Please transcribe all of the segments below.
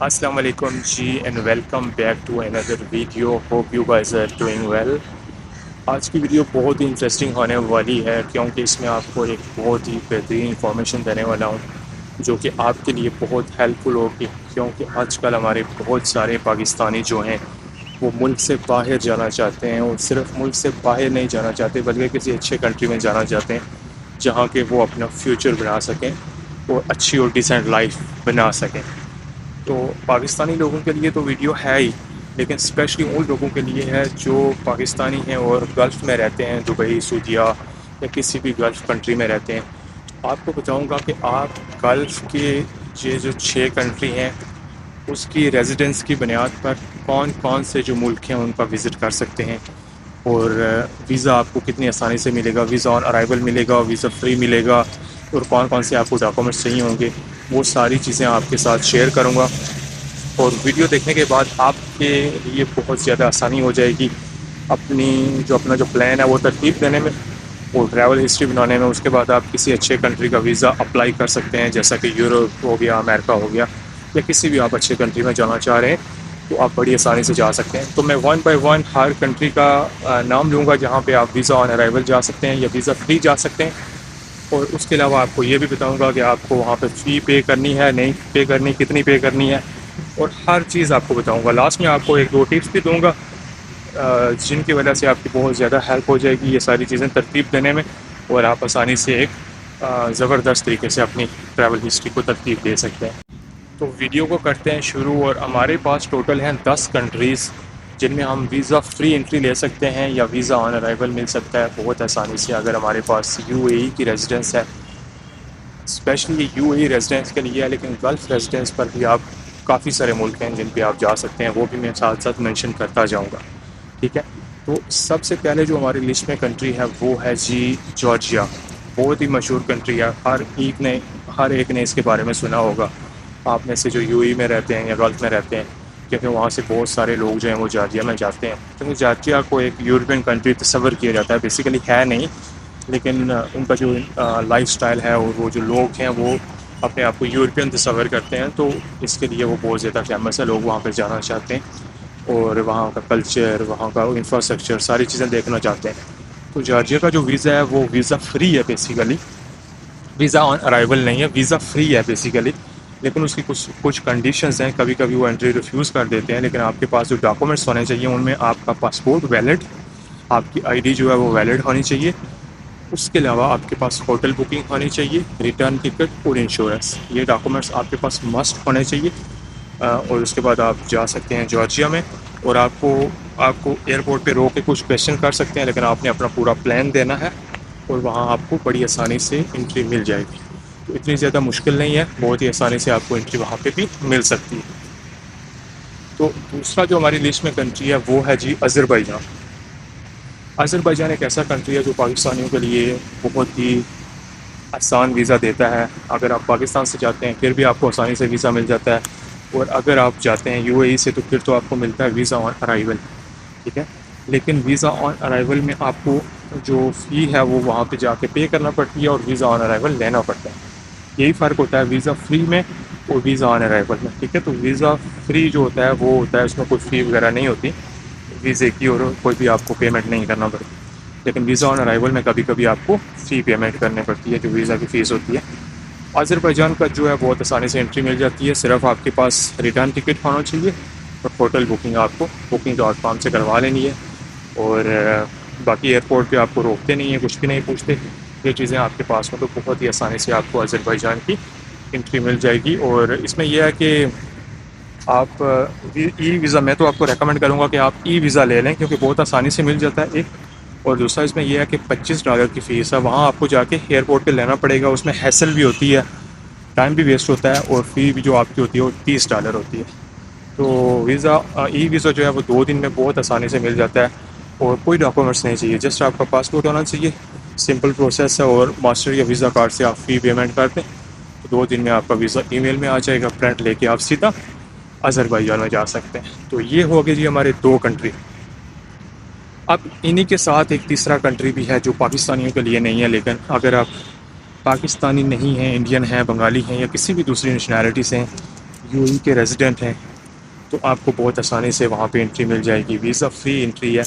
अस्सलाम वालेकुम जी and welcome back to another video. Hope you guys are doing well. आज की वीडियो बहुत ही इंटरेस्टिंग होने वाली है क्योंकि इसमें आपको एक बहुत ही बेहतरीन इंफॉर्मेशन देने वाला हूँ जो कि आपके लिए बहुत हेल्पफुल होगी, क्योंकि आजकल हमारे बहुत सारे पाकिस्तानी जो हैं वो मुल्क से बाहर जाना चाहते हैं, और सिर्फ मुल्क से बाहर नहीं जाना चाहते बल्कि किसी अच्छे कंट्री में जाना चाहते हैं जहाँ के वो अपना फ्यूचर बना सकें और अच्छी और डिसेंट लाइफ बना सकें। तो पाकिस्तानी लोगों के लिए तो वीडियो है ही, लेकिन स्पेशली उन लोगों के लिए है जो पाकिस्तानी हैं और गल्फ़ में रहते हैं, दुबई, सऊदीया या किसी भी गल्फ़ कंट्री में रहते हैं। आपको बताऊंगा कि आप गल्फ़ के ये जो 6 कंट्री हैं उसकी रेजिडेंस की बुनियाद पर कौन कौन से जो मुल्क हैं उनका विज़िट कर सकते हैं, और वीज़ा आपको कितनी आसानी से मिलेगा, वीज़ा ऑन अराइवल मिलेगा, वीज़ा फ्री मिलेगा, और कौन कौन से आपको डॉक्यूमेंट्स चाहिए होंगे, वो सारी चीज़ें आपके साथ शेयर करूँगा। और वीडियो देखने के बाद आपके लिए बहुत ज़्यादा आसानी हो जाएगी अपना जो प्लान है वो तरतीब देने में और ट्रैवल हिस्ट्री बनाने में। उसके बाद आप किसी अच्छे कंट्री का वीज़ा अप्लाई कर सकते हैं, जैसा कि यूरोप हो गया, अमेरिका हो गया, या किसी भी आप अच्छे कंट्री में जाना चाह रहे हैं तो आप बड़ी आसानी से जा सकते हैं। तो मैं one by one her country का नाम लूँगा जहाँ पे आप वीज़ा ऑन अराइवल जा सकते हैं या वीज़ा फ्री जा सकते हैं, और उसके अलावा आपको ये भी बताऊंगा कि आपको वहाँ पे फ़ी पे करनी है, नहीं पे करनी, कितनी पे करनी है, और हर चीज़ आपको बताऊंगा। लास्ट में आपको एक दो टिप्स भी दूंगा जिनकी वजह से आपकी बहुत ज़्यादा हेल्प हो जाएगी ये सारी चीज़ें तरतीब देने में, और आप आसानी से एक ज़बरदस्त तरीके से अपनी ट्रैवल हिस्ट्री को तरतीब दे सकते हैं। तो वीडियो को करते हैं शुरू। और हमारे पास टोटल हैं 10 कंट्रीज़ जिनमें हम वीज़ा फ्री एंट्री ले सकते हैं या वीज़ा ऑन अराइवल मिल सकता है बहुत आसानी से अगर हमारे पास यूएई की रेजिडेंस है। स्पेशली ये यूएई रेजिडेंस के लिए है, लेकिन गल्फ़ रेजिडेंस पर भी आप काफ़ी सारे मुल्क हैं जिन पे आप जा सकते हैं, वो भी मैं साथ साथ मेंशन करता जाऊंगा। ठीक है, तो सबसे पहले जो हमारी लिस्ट में कंट्री है वो है जी जॉर्जिया। बहुत ही मशहूर कंट्री है, हर एक ने इसके बारे में सुना होगा, आप में से जो यूएई में रहते हैं या गल्फ़ में रहते हैं, क्योंकि वहाँ से बहुत सारे लोग जो हैं वो जॉर्जिया में जाते हैं। क्योंकि जॉर्जिया को एक यूरोपियन कंट्री तस्वर किया जाता है, बेसिकली है नहीं, लेकिन उनका जो लाइफस्टाइल है और वो जो लोग हैं वो अपने आप को यूरोपियन तस्वर करते हैं, तो इसके लिए वो बहुत ज़्यादा फेमस है। लोग वहाँ पर जाना चाहते हैं और वहाँ का कल्चर, वहाँ का इंफ्रास्ट्रक्चर, सारी चीज़ें देखना चाहते हैं। तो जॉर्जिया का जो वीज़ा है वो वीज़ा फ्री है बेसिकली, वीज़ा ऑन अराइवल नहीं है, वीज़ा फ्री है बेसिकली, लेकिन उसकी कुछ कुछ कंडीशंस हैं। कभी कभी वो एंट्री रिफ्यूज़ कर देते हैं, लेकिन आपके पास जो डॉक्यूमेंट्स होने चाहिए उनमें आपका पासपोर्ट वैलिड, आपकी आईडी जो है वो वैलिड होनी चाहिए। उसके अलावा आपके पास होटल बुकिंग होनी चाहिए, रिटर्न टिकट और इंश्योरेंस, ये डॉक्यूमेंट्स आपके पास मस्ट होने चाहिए। और उसके बाद आप जा सकते हैं जॉर्जिया में, और आपको आपको एयरपोर्ट पे रोक के कुछ क्वेश्चन कर सकते हैं, लेकिन आपने अपना पूरा प्लान देना है और वहाँ आपको बड़ी आसानी से एंट्री मिल जाएगी। तो इतनी ज़्यादा मुश्किल नहीं है, बहुत ही आसानी से आपको एंट्री वहाँ पे भी मिल सकती है। तो दूसरा जो हमारी लिस्ट में कंट्री है वो है जी अज़रबैजान। अज़रबैजान एक ऐसा कंट्री है जो पाकिस्तानियों के लिए बहुत ही आसान वीज़ा देता है। अगर आप पाकिस्तान से जाते हैं फिर भी आपको आसानी से वीज़ा मिल जाता है, और अगर आप जाते हैं यूएई से तो फिर तो आपको मिलता है वीज़ा ऑन अराइवल। ठीक है, लेकिन वीज़ा ऑन अराइवल में आपको जो फ़ी है वो वहाँ पे जाके पे करना पड़ती है और वीज़ा ऑन अराइवल लेना पड़ता है। यही फ़र्क होता है वीज़ा फ्री में और वीज़ा ऑन अराइवल में। ठीक है, तो वीज़ा फ्री जो होता है वो होता है उसमें कोई फ़ी वगैरह नहीं होती वीज़े की, और कोई भी आपको पेमेंट नहीं करना पड़ती। लेकिन वीज़ा ऑन अराइवल में कभी कभी आपको फ़ी पेमेंट करनी पड़ती है, जो वीज़ा की फ़ीस होती है। अज़रबैजान का जो है बहुत आसानी से एंट्री मिल जाती है, सिर्फ आपके पास रिटर्न टिकट होना चाहिए और होटल बुकिंग आपको booking.com से करवा लेनी है, और बाकी एयरपोर्ट पे आपको रोकते नहीं है, कुछ भी नहीं पूछते। ये चीज़ें आपके पास हो तो बहुत ही आसानी से आपको अज़रबैजान की एंट्री मिल जाएगी। और इसमें यह है कि आप ई वीज़ा, मैं तो आपको रेकमेंड करूँगा कि आप ई वीज़ा ले लें, क्योंकि बहुत आसानी से मिल जाता है एक। और दूसरा इसमें यह है कि $25 की फ़ीस है, वहाँ आपको जाके एयरपोर्ट पे लेना पड़ेगा, उसमें हैसल भी होती है, टाइम भी वेस्ट होता है, और फ़ी भी जो आपकी होती है वो $30 होती है। तो ई वीज़ा जो है वो 2 दिन में बहुत आसानी से मिल जाता है, और कोई डॉक्यूमेंट्स नहीं चाहिए, जस्ट आपका पासपोर्ट होना चाहिए। सिंपल प्रोसेस है, और मास्टर या वीज़ा कार्ड से आप फ़ी पेमेंट कर दें तो 2 दिन में आपका वीज़ा ईमेल में आ जाएगा, प्रिंट लेके आप सीधा अज़रबैजान में जा सकते हैं। तो ये हो गए जी हमारे 2 कंट्री। अब इन्हीं के साथ एक तीसरा कंट्री भी है जो पाकिस्तानियों के लिए नहीं है, लेकिन अगर आप पाकिस्तानी नहीं हैं, इंडियन हैं, बंगाली हैं या किसी भी दूसरी नेशनैलिटी से हैं, यूएई के रेजिडेंट हैं तो आपको बहुत आसानी से वहाँ पे एंट्री मिल जाएगी, वीज़ा फ्री एंट्री है।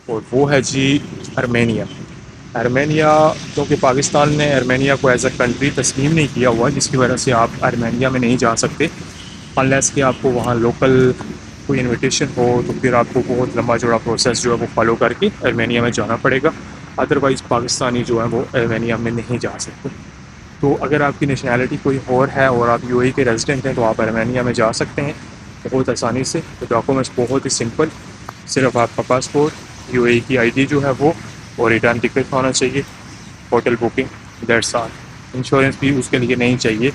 और वो है जी आर्मेनिया। आर्मेनिया, क्योंकि पाकिस्तान ने आर्मेनिया को एज अ कंट्री तस्लीम नहीं किया हुआ, जिसकी वजह से आप आर्मेनिया में नहीं जा सकते अनलेस कि आपको वहाँ लोकल कोई इनविटेशन हो, तो फिर आपको बहुत लंबा चौड़ा प्रोसेस जो है वो फॉलो करके आर्मेनिया में जाना पड़ेगा। अदरवाइज़ पाकिस्तानी जो है वो आर्मेनिया में नहीं जा सकते। तो अगर आपकी नेशनैलिटी कोई और है और आप यूएई के रेजिडेंट हैं तो आप आर्मेनिया में जा सकते हैं बहुत आसानी से। तो डॉक्यूमेंट्स बहुत ही सिंपल, सिर्फ आपका पासपोर्ट, यूएई की आईडी जो है वो, और रिटर्न टिकट होना चाहिए, hotel booking, that's all. Insurance भी उसके लिए नहीं चाहिए,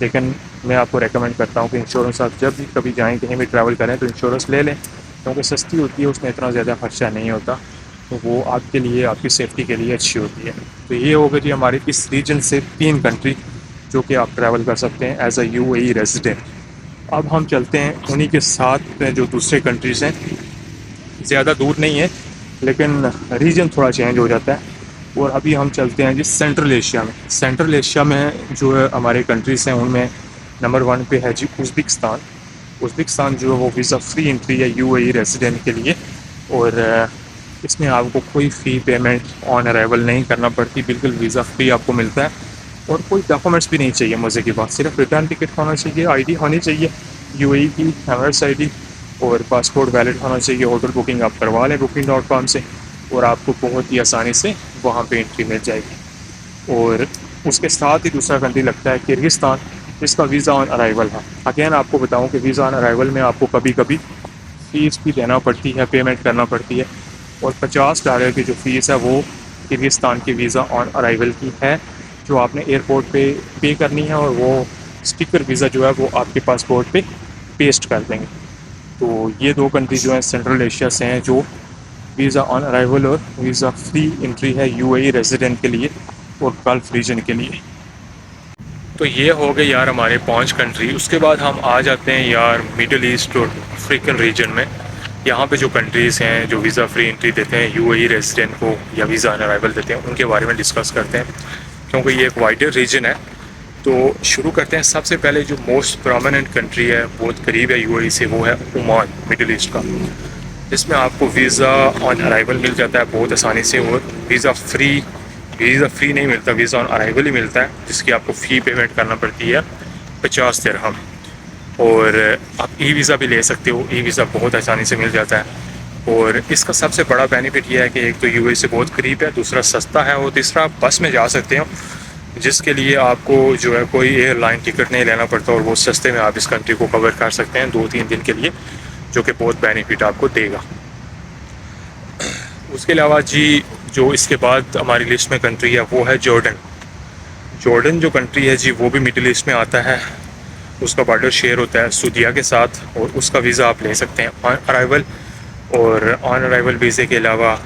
लेकिन मैं आपको रेकमेंड करता हूँ कि इंश्योरेंस आप जब भी कभी जाएँ, कहीं भी ट्रैवल करें तो इंश्योरेंस ले लें, क्योंकि सस्ती होती है, उसमें इतना ज़्यादा खर्चा नहीं होता, तो वो आपके लिए, आपकी सेफ्टी के लिए अच्छी होती है। तो ये हो गई जी हमारी इस रीजन से 3 कंट्री जो कि आप ट्रैवल कर सकते हैं एज अ यूएई रेजिडेंट। अब हम चलते हैं उन्हीं के साथ जो दूसरे कंट्रीज़ हैं, ज़्यादा दूर नहीं है लेकिन रीजन थोड़ा चेंज हो जाता है। और अभी हम चलते हैं जी सेंट्रल एशिया में। सेंट्रल एशिया में जो है हमारे कंट्रीज़ हैं, उनमें नंबर 1 पे है जी उज़्बेकिस्तान। उज़्बेकिस्तान जो है वो वीज़ा फ्री एंट्री है यूएई रेजिडेंट के लिए, और इसमें आपको कोई फ़ी पेमेंट ऑन अराइवल नहीं करना पड़ती, बिल्कुल वीज़ा फ्री आपको मिलता है। और कोई डॉक्यूमेंट्स भी नहीं चाहिए, मज़े की बात, सिर्फ रिटर्न टिकट होना चाहिए, आईडी होनी चाहिए यूएई की एमरेट्स आईडी, और पासपोर्ट वैलिड होना चाहिए। होटल बुकिंग आप करवा लें booking.com से, और आपको बहुत ही आसानी से वहाँ पे एंट्री मिल जाएगी। और उसके साथ ही दूसरा कंट्री लगता है किर्गिस्तान, जिसका वीज़ा ऑन अराइवल है। अगेन आपको बताऊँ कि वीज़ा ऑन अराइवल में आपको कभी कभी फ़ीस भी देना पड़ती है, पेमेंट करना पड़ती है, और $50 की जो फ़ीस है वो किर्गिस्तान की वीज़ा ऑन अराइवल की है, जो आपने एयरपोर्ट पे करनी है, और वो स्टिकर वीज़ा जो है वो आपके पासपोर्ट पे पेस्ट कर देंगे। तो ये 2 कंट्री जो हैं सेंट्रल एशिया से हैं, जो वीज़ा ऑन अराइवल और वीज़ा फ्री एंट्री है यूएई रेजिडेंट के लिए और गल्फ़ रीजन के लिए। तो ये हो गए यार हमारे 5 कंट्री। उसके बाद हम आ जाते हैं यार मिडल ईस्ट और अफ्रीकन रीजन में। यहाँ पे जो कंट्रीज़ हैं जो वीज़ा फ्री एंट्री देते हैं यूएई रेजिडेंट को या वीज़ा ऑन अराइवल देते हैं, उनके बारे में डिस्कस करते हैं, क्योंकि ये एक वाइडर रीजन है। तो शुरू करते हैं। सबसे पहले जो मोस्ट प्रोमिनेंट कंट्री है, बहुत करीब है यूएई से, वो है ओमान, मिडल ईस्ट का, जिसमें आपको वीज़ा ऑन अराइवल मिल जाता है बहुत आसानी से, और वीज़ा फ्री नहीं मिलता, वीज़ा ऑन अराइवल ही मिलता है, जिसकी आपको फ़ी पेमेंट करना पड़ती है 50 दिरहम। और आप ई वीज़ा भी ले सकते हो, ई वीज़ा बहुत आसानी से मिल जाता है। और इसका सबसे बड़ा बेनिफिट यह है कि एक तो यूएई से बहुत करीब है, दूसरा सस्ता है, और तीसरा आप बस में जा सकते हो, जिसके लिए आपको जो है कोई एयरलाइन टिकट नहीं लेना पड़ता, और बहुत सस्ते में आप इस कंट्री को कवर कर सकते हैं 2-3 दिन के लिए, जो कि बहुत बेनिफिट आपको देगा। उसके अलावा जी जो इसके बाद हमारी लिस्ट में कंट्री है वो है जॉर्डन। जॉर्डन जो कंट्री है जी वो भी मिडिल ईस्ट में आता है। उसका बॉर्डर शेयर होता है सऊदीया के साथ, और उसका वीज़ा आप ले सकते हैं ऑन अराइवल। और ऑन अराइवल वीज़े के अलावा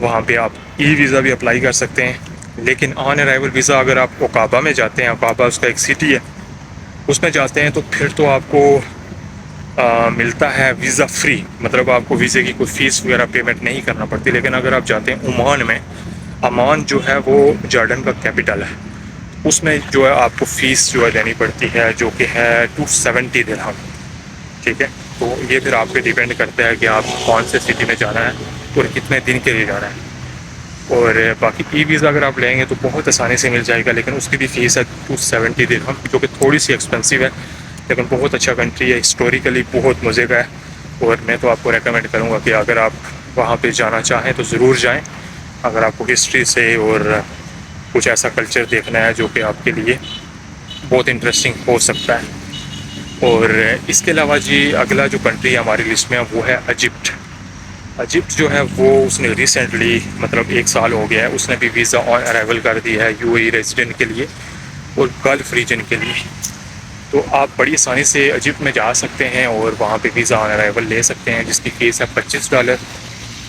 वहाँ पे आप ई वीज़ा भी अप्लाई कर सकते हैं। लेकिन ऑन अराइवल वीज़ा अगर आप ओकाबा में जाते हैं, ओकाबा उसका एक सिटी है, उसमें जाते हैं, तो फिर तो आपको मिलता है वीज़ा फ्री, मतलब आपको वीज़े की कोई फ़ीस वगैरह पेमेंट नहीं करना पड़ती। लेकिन अगर आप जाते हैं ओमान में, अमान जो है वो जॉर्डन का कैपिटल है, उसमें जो है आपको फ़ीस जो है देनी पड़ती है, जो कि है 270 दिरहम। ठीक है, तो ये फिर आप पे डिपेंड करता है कि आप कौन से सिटी में जाना है और कितने दिन के लिए जाना है। और बाकी ई वीज़ा अगर आप लेंगे तो बहुत आसानी से मिल जाएगा, लेकिन उसकी भी फ़ीस है 270 दिरहम, जो कि थोड़ी सी एक्सपेंसिव है, लेकिन बहुत अच्छा कंट्री है, हिस्टोरिकली बहुत मज़े का है। और मैं तो आपको रेकमेंड करूँगा कि अगर आप वहाँ पे जाना चाहें तो ज़रूर जाएं, अगर आपको हिस्ट्री से और कुछ ऐसा कल्चर देखना है जो कि आपके लिए बहुत इंटरेस्टिंग हो सकता है। और इसके अलावा जी अगला जो कंट्री हमारी लिस्ट में है वो है इजिप्ट। इजिप्ट जो है वो उसने रिसेंटली, मतलब 1 साल हो गया है, उसने भी वीज़ा ऑन अराइवल कर दिया है यूएई रेजिडेंट के लिए और गल्फ़ रीजन के लिए। तो आप बड़ी आसानी से इजिप्ट में जा सकते हैं और वहाँ पे वीज़ा ऑन अराइवल ले सकते हैं, जिसकी फ़ीस है $25।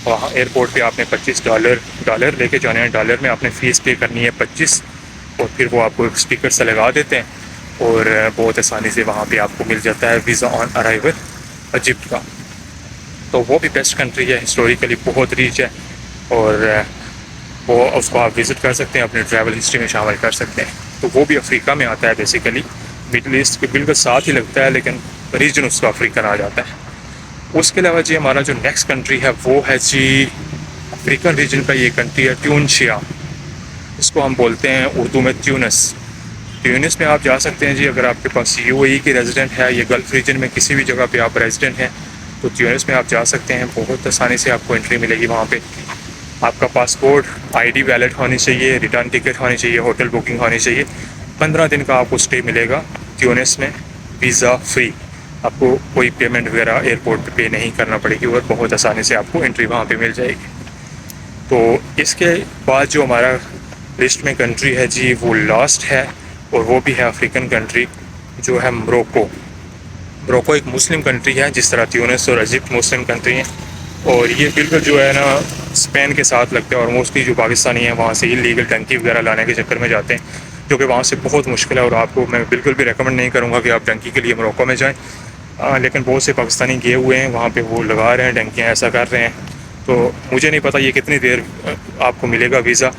वहाँ एयरपोर्ट पे आपने $25 लेके जाने हैं, डॉलर में आपने फ़ीस पे करनी है 25, और फिर वो आपको एक स्टिकर से लगा देते हैं, और बहुत आसानी से वहाँ पे आपको मिल जाता है वीज़ा ऑन अराइवल इजिप्ट का। तो वो भी बेस्ट कंट्री है, हिस्टोरिकली बहुत रिच है, और वो उसको आप विज़िट कर सकते हैं, अपने ट्रैवल हिस्ट्री में शामिल कर सकते हैं। तो वो भी अफ्रीका में आता है बेसिकली, मिडल ईस्ट के बिल्कुल साथ ही लगता है, लेकिन रीजन उसका अफ्रीकन आ जाता है। उसके अलावा जी हमारा जो नेक्स्ट कंट्री है वो है जी अफ्रीकन रीजन का ये कंट्री है ट्यूनिशिया। इसको हम बोलते हैं उर्दू में ट्यूनिस। ट्यूनिस में आप जा सकते हैं जी अगर आपके पास यूएई की रेजिडेंट है, ये गल्फ़ रीजन में किसी भी जगह पे आप रेजिडेंट हैं तो ट्यूनिस में आप जा सकते हैं। बहुत आसानी से आपको एंट्री मिलेगी वहाँ पे। आपका पासपोर्ट, आईडी वैलिड होनी चाहिए, रिटर्न टिकट होनी चाहिए, होटल बुकिंग होनी चाहिए। 15 दिन का आपको स्टे मिलेगा ट्यूनिस में, वीज़ा फ्री। आपको कोई पेमेंट वगैरह एयरपोर्ट पे नहीं करना पड़ेगी और बहुत आसानी से आपको एंट्री वहाँ पे मिल जाएगी। तो इसके बाद जो हमारा लिस्ट में कंट्री है जी वो लास्ट है, और वो भी है अफ्रीकन कंट्री, जो है मोरक्को। मोरक्को एक मुस्लिम कंट्री है, जिस तरह ट्यूनिस और इजिप्ट मुस्लिम कंट्री हैं, और ये बिल्कुल जो है ना स्पेन के साथ लगता है। और मोस्टली जो पाकिस्तानी हैं वहाँ से इलीगल टंकी वगैरह लाने के चक्कर में जाते हैं, जो कि वहाँ से बहुत मुश्किल है। और आपको मैं बिल्कुल भी रेकमेंड नहीं करूँगा कि आप टंकी के लिए मोरक्को में जाएँ। लेकिन बहुत से पाकिस्तानी गए हुए हैं वहाँ पे, वो लगा रहे हैं टंकियाँ, ऐसा कर रहे हैं। तो मुझे नहीं पता ये कितनी देर आपको मिलेगा वीज़ा,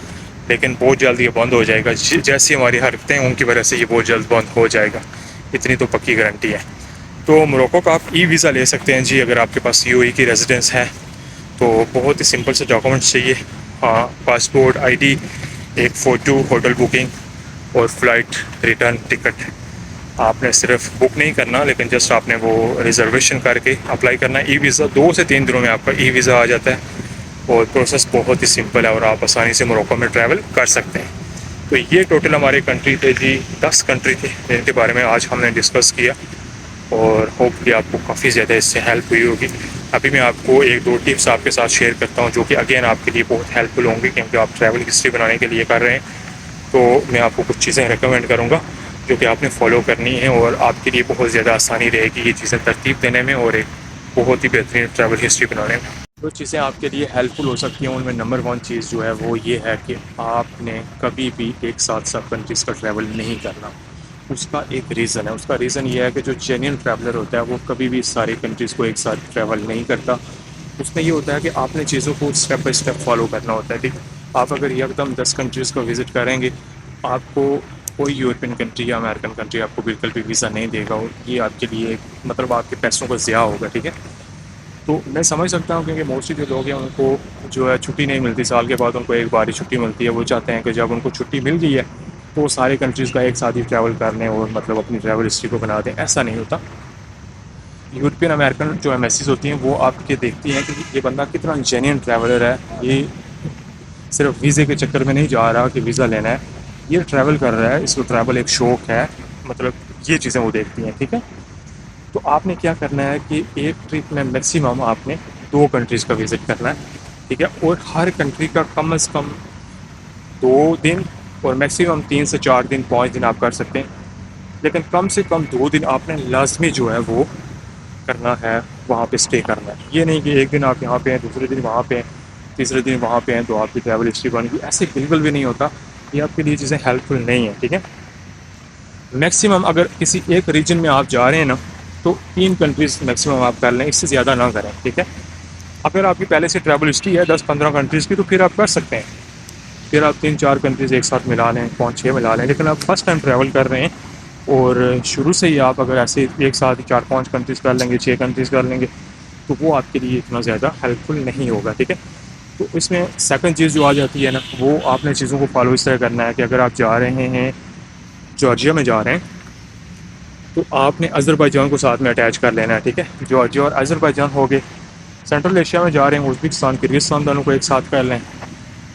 लेकिन बहुत जल्द ये बंद हो जाएगा। जैसी हमारी हरकतें हैं उनकी वजह से ये बहुत जल्द बंद हो जाएगा, इतनी तो पक्की गारंटी है। तो मोरक्को का आप ई वीज़ा ले सकते हैं जी अगर आपके पास यूएई की रेजिडेंस है। तो बहुत ही सिंपल से डॉक्यूमेंट्स चाहिए, हाँ, पासपोर्ट, आईडी, एक फ़ोटो, होटल बुकिंग और फ़्लाइट रिटर्न टिकट। आपने सिर्फ बुक नहीं करना, लेकिन जस्ट आपने वो रिज़र्वेशन करके अप्लाई करना है। ई वीज़ा 2 से 3 दिनों में आपका ई वीज़ा आ जाता है, और प्रोसेस बहुत ही सिंपल है और आप आसानी से मोरक्को में ट्रैवल कर सकते हैं। तो ये टोटल हमारे कंट्री थे जी, 10 कंट्री थे जिनके बारे में आज हमने डिस्कस किया, और होपफुली आपको काफ़ी ज़्यादा इससे हेल्प हुई होगी। अभी मैं आपको 1-2 टिप्स आपके साथ शेयर करता हूँ, जो कि अगेन आपके लिए बहुत हेल्पफुल होंगी, क्योंकि आप ट्रैवल हिस्ट्री बनाने के लिए कर रहे हैं। तो मैं आपको कुछ चीज़ें रिकमेंड करूँगा जो कि आपने फॉलो करनी है, और आपके लिए बहुत ज़्यादा आसानी रहेगी ये चीज़ें तरतीब देने में और एक बहुत ही बेहतरीन ट्रैवल हिस्ट्री बनाने में। जो चीज़ें आपके लिए हेल्पफुल हो सकती हैं उनमें नंबर 1 चीज़ जो है वो ये है कि आपने कभी भी एक साथ सब कंट्रीज़ का ट्रैवल नहीं करना। उसका एक रीज़न है, उसका रीज़न ये है कि जो जेन्युइन ट्रैवलर होता है वो कभी भी सारी कंट्रीज़ को एक साथ ट्रैवल नहीं करता। उसमें ये होता है कि आपने चीज़ों को स्टेप बाय स्टेप फॉलो करना होता है, ठीक। आप अगर एकदम 10 कंट्रीज़ को विज़िट करेंगे, आपको कोई यूरोपियन कंट्री या अमेरिकन कंट्री आपको बिल्कुल भी वीज़ा नहीं देगा, और ये आपके लिए मतलब आपके पैसों का ज़िया होगा, ठीक है। तो मैं समझ सकता हूँ, क्योंकि मोस्टली जो लोग हैं उनको जो है छुट्टी नहीं मिलती, साल के बाद उनको एक बार ही छुट्टी मिलती है। वो चाहते हैं कि जब उनको छुट्टी मिल गई है तो सारे कंट्रीज़ का एक साथ ही ट्रैवल कर लें और मतलब अपनी ट्रैवल हिस्ट्री को बना दें। ऐसा नहीं होता। यूरोपियन अमेरिकन जो एम्बेसीज होती हैं वो आपके देखती हैं कि ये बंदा कितना जेन्युइन ट्रैवलर है, ये सिर्फ वीज़े के चक्कर में नहीं जा रहा कि वीज़ा लेना है, ये ट्रैवल कर रहा है, इसको ट्रैवल एक शौक है, मतलब ये चीज़ें वो देखती हैं, ठीक है। तो आपने क्या करना है कि एक ट्रिप में मैक्सिमम आपने 2 कंट्रीज़ का विज़िट करना है, ठीक है। और हर कंट्री का कम से कम 2 दिन और मैक्सिमम 3 से 4 दिन, 5 दिन आप कर सकते हैं, लेकिन कम से कम 2 दिन आपने लाजमी जो है वो करना है, वहाँ पे स्टे करना है। ये नहीं कि एक दिन आप यहाँ पे हैं, दूसरे दिन वहाँ पे हैं, तीसरे दिन वहाँ पे हैं, तो आपकी ट्रैवल हिस्ट्री बन गई। ऐसे बिल्कुल भी नहीं होता, ये आपके लिए चीज़ें हेल्पफुल नहीं है, ठीक है। मैक्सिमम अगर किसी एक रीजन में आप जा रहे हैं ना, तो 3 कंट्रीज़ मैक्सिमम आप कर लें, इससे ज़्यादा ना करें, ठीक है। अगर आपकी पहले से ट्रैवल हिस्ट्री है 10-15 कंट्रीज़ की, तो फिर आप कर सकते हैं, फिर आप 3-4 कंट्रीज़ एक साथ मिला लें, 5-6 मिला लें। लेकिन आप फर्स्ट टाइम ट्रैवल कर रहे हैं और शुरू से ही आप अगर ऐसे एक साथ ही 4-5 कंट्रीज़ कर लेंगे, 6 कंट्रीज़ कर लेंगे, तो वो आपके लिए इतना ज़्यादा हेल्पफुल नहीं होगा, ठीक है। तो इसमें सेकंड चीज़ जो आ जाती है ना, वो आपने चीज़ों को फॉलो इस तरह करना है कि अगर आप जा रहे हैं जॉर्जिया में जा रहे हैं, तो आपने अज़रबैजान को साथ में अटैच कर लेना है, ठीक है। जॉर्जिया और अज़रबैजान हो गए। सेंट्रल एशिया में जा रहे हैं, उज़्बेकिस्तान, किर्गिस्तान दोनों को एक साथ कर लें।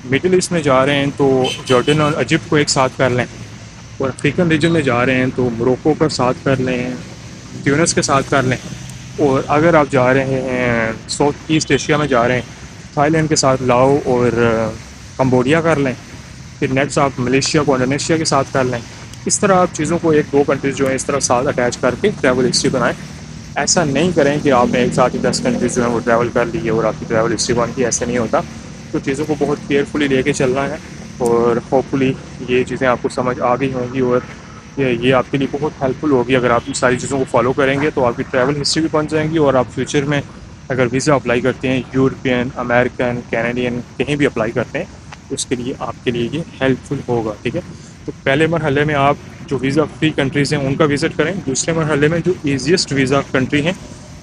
मिडिल ईस्ट में जा रहे हैं तो जॉर्डन और इजिप्ट को एक साथ कर लें। और अफ्रीकन रीजन में जा रहे हैं तो मोरक्को का साथ कर लें, ट्यूनिस के साथ कर लें। और अगर आप जा रहे हैं साउथ ईस्ट एशिया में जा रहे हैं, थाईलैंड के साथ लाओ और कंबोडिया कर लें। फिर नेक्स्ट आप मलेशिया को इंडोनेशिया के साथ कर लें। इस तरह आप चीज़ों को 1-2 कंट्रीज़ जो है इस तरह साथ अटैच करके ट्रैवल हिस्ट्री बनाएं। ऐसा नहीं करें कि आपने एक साथ ही 10 कंट्रीज़ जो है वो ट्रैवल कर ली है और आपकी ट्रैवल हिस्ट्री बन गई, ऐसा नहीं होता। तो चीज़ों को बहुत केयरफुली लेके चलना है, और होपफुली ये चीज़ें आपको समझ आ गई होंगी, और ये आपके लिए बहुत हेल्पफुल होगी। अगर आप इन सारी चीज़ों को फॉलो करेंगे तो आपकी ट्रैवल हिस्ट्री भी बन जाएंगी, और आप फ्यूचर में अगर वीज़ा अप्लाई करते हैं, यूरोपियन, अमेरिकन, कैनेडियन, कहीं भी अप्लाई करते हैं, तो उसके लिए आपके लिए ये हेल्पफुल होगा, ठीक है। तो पहले मरहले में आप जो वीज़ा फ्री कंट्रीज़ हैं उनका विज़िट करें। दूसरे मरहले में जो ईज़ीएस्ट वीज़ा कंट्री हैं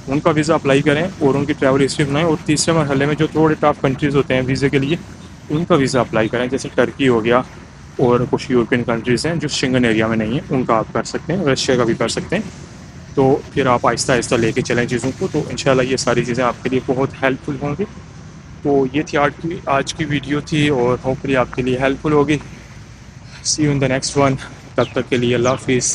उनका वीज़ा अप्लाई करें और उनकी ट्रैवल हिस्ट्री बनाएं। और तीसरे मरहले में जो थोड़े टफ कंट्रीज़ होते हैं वीज़े के लिए उनका वीज़ा अप्लाई करें, जैसे टर्की हो गया और कुछ यूरोपियन कंट्रीज़ हैं जो शेंगन एरिया में नहीं है, उनका आप कर सकते हैं। रशिया का भी कर सकते हैं। तो फिर आप आहिस्ता आहिस्ता लेके चलें चीज़ों को, तो इंशाल्लाह ये सारी चीज़ें आपके लिए बहुत हेल्पफुल होंगी। तो ये थी आज की वीडियो थी और होपफुली आपके लिए हेल्पफुल होगी। See you in the next one. तब तक के लिए अल्लाह हाफिज़।